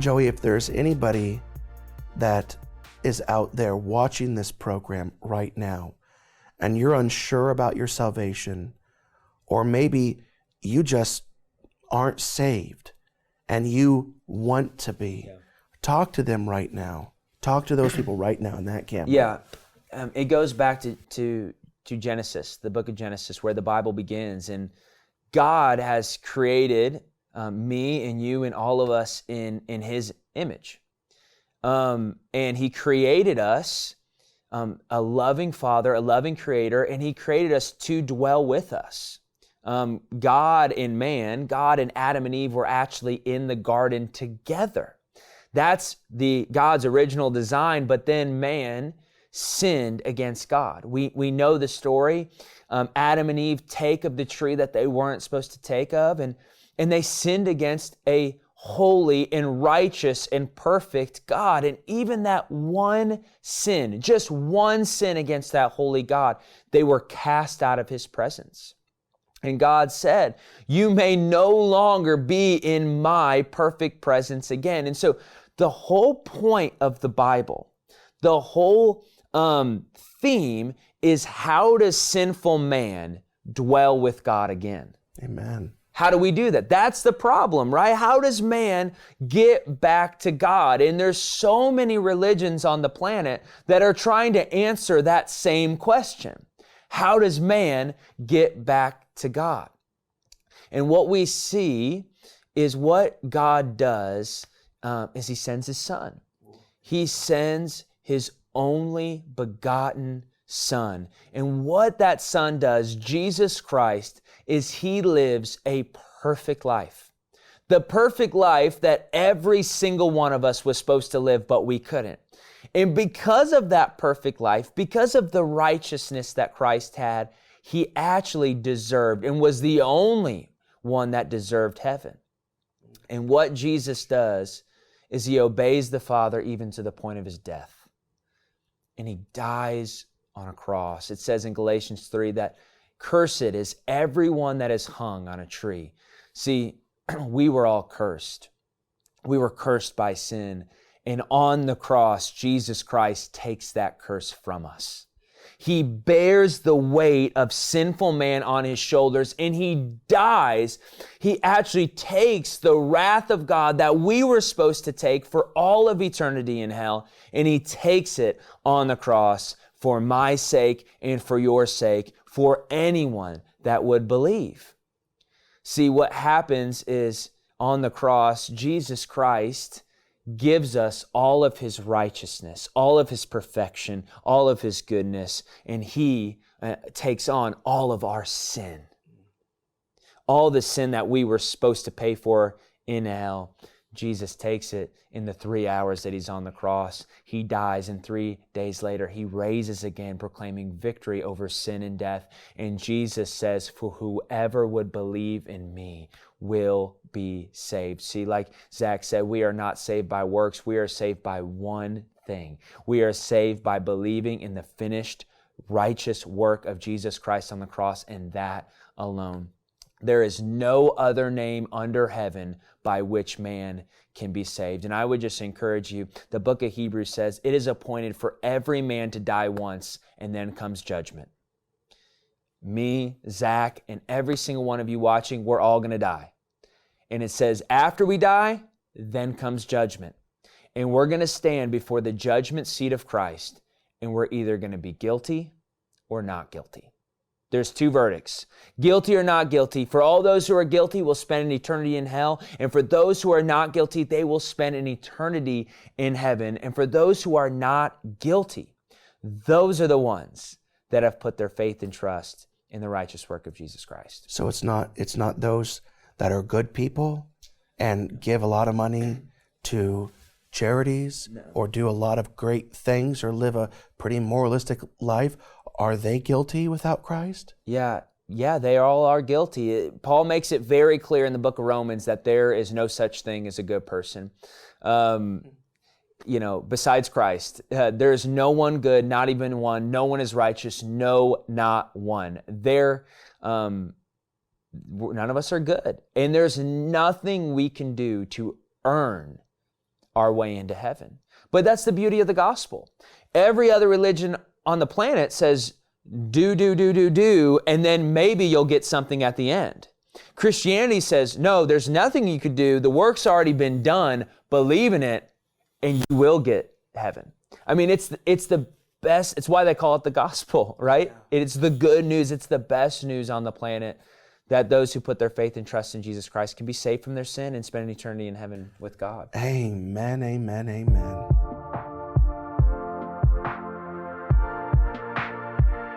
Joey, if there's anybody that is out there watching this program right now, and you're unsure about your salvation, or maybe you just aren't saved and you want to be, talk to them right now. Talk to those people right now in that camera. Yeah, it goes back to Genesis, the book of Genesis, where the Bible begins. And God has created me and you and all of us in His image. And He created us, a loving Father, a loving Creator, and He created us to dwell with us. God and man, God and Adam and Eve were actually in the garden together. That's God's original design, but then man sinned against God. We know the story. Adam and Eve take of the tree that they weren't supposed to take of, and they sinned against a holy and righteous and perfect God. And even that one sin, just one sin against that holy God, they were cast out of His presence. And God said, you may no longer be in my perfect presence again. And so the whole point of the Bible, the whole theme is, how does sinful man dwell with God again? Amen. How do we do that? That's the problem, right? How does man get back to God? And there's so many religions on the planet that are trying to answer that same question. How does man get back to God? And what we see is what God does is He sends His Son. He sends His only begotten Son. And what that Son does, Jesus Christ, is He lives a perfect life. The perfect life that every single one of us was supposed to live, but we couldn't. And because of that perfect life, because of the righteousness that Christ had, He actually deserved and was the only one that deserved heaven. And what Jesus does is He obeys the Father even to the point of His death. And He dies on a cross. It says in Galatians 3 that cursed is everyone that is hung on a tree. See, we were all cursed. We were cursed by sin. And on the cross, Jesus Christ takes that curse from us. He bears the weight of sinful man on His shoulders, and He dies. He actually takes the wrath of God that we were supposed to take for all of eternity in hell, and He takes it on the cross for my sake and for your sake, for anyone that would believe. See, what happens is on the cross, Jesus Christ gives us all of His righteousness, all of His perfection, all of His goodness, and He takes on all of our sin. All the sin that we were supposed to pay for in hell, Jesus takes it in the 3 hours that He's on the cross. He dies, and 3 days later, He raises again, proclaiming victory over sin and death. And Jesus says, for whoever would believe in me will be saved. See, like Zach said, we are not saved by works. We are saved by one thing. We are saved by believing in the finished righteous work of Jesus Christ on the cross, and that alone. There is no other name under heaven by which man can be saved. And I would just encourage you, the book of Hebrews says, it is appointed for every man to die once, and then comes judgment. Me, Zach, and every single one of you watching, we're all going to die. And it says, after we die, then comes judgment. And we're going to stand before the judgment seat of Christ, and we're either going to be guilty or not guilty. There's two verdicts, guilty or not guilty. For all those who are guilty will spend an eternity in hell. And for those who are not guilty, they will spend an eternity in heaven. And for those who are not guilty, those are the ones that have put their faith and trust in the righteous work of Jesus Christ. So it's not those that are good people and give a lot of money to charities or do a lot of great things or live a pretty moralistic life. Are they guilty without Christ? Yeah, they all are guilty. Paul makes it very clear in the book of Romans that there is no such thing as a good person. Besides Christ, there is no one good, not even one. No one is righteous, no, not one. None of us are good. And there's nothing we can do to earn our way into heaven. But that's the beauty of the gospel. Every other religion on the planet says, do, and then maybe you'll get something at the end. Christianity says, no, there's nothing you could do. The work's already been done. Believe in it, and you will get heaven. I mean, it's the best. It's why they call it the gospel, right? Yeah. It's the good news. It's the best news on the planet, that those who put their faith and trust in Jesus Christ can be saved from their sin and spend an eternity in heaven with God. Amen, amen, amen.